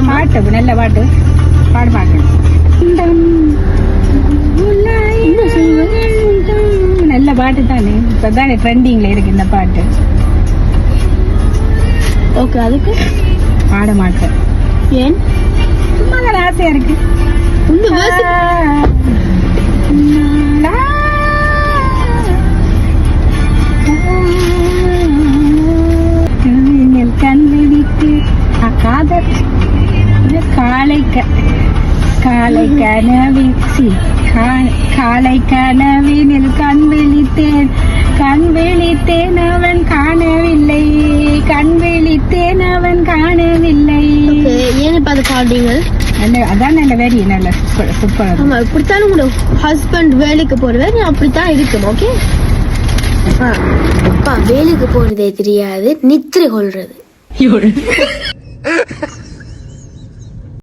பாட்டு நல்ல பாட்டு பாடு பார்க்கணும். நல்ல பாட்டு தானே, இப்பதானே ட்ரெண்டிங்ல இருக்கு இந்த பாட்டு. ஓகே, அதுக்கு பாட மாட்டேன். ஏன்? சும்மா தான் ஆசையா இருக்கு. கண் விழித்து காதல் காலை கனவினில் கண் விழித்தேன் அவன் காணவில்லை, கண் விழித்தேன் அவன் காணவில்லை. ஏன் இப்ப அதை பாடுறீங்க? அதான் நல்ல வேடி, நல்ல சூப்பர். ஆமா, இப்படித்தானே உங்களோட ஹஸ்பண்ட் வேலைக்கு போறவர் அப்படித்தான் இருக்கும். ஓகே, அப்பா வேலைக்கு போறதே தெரியாது, நித்திரை கொள்றது.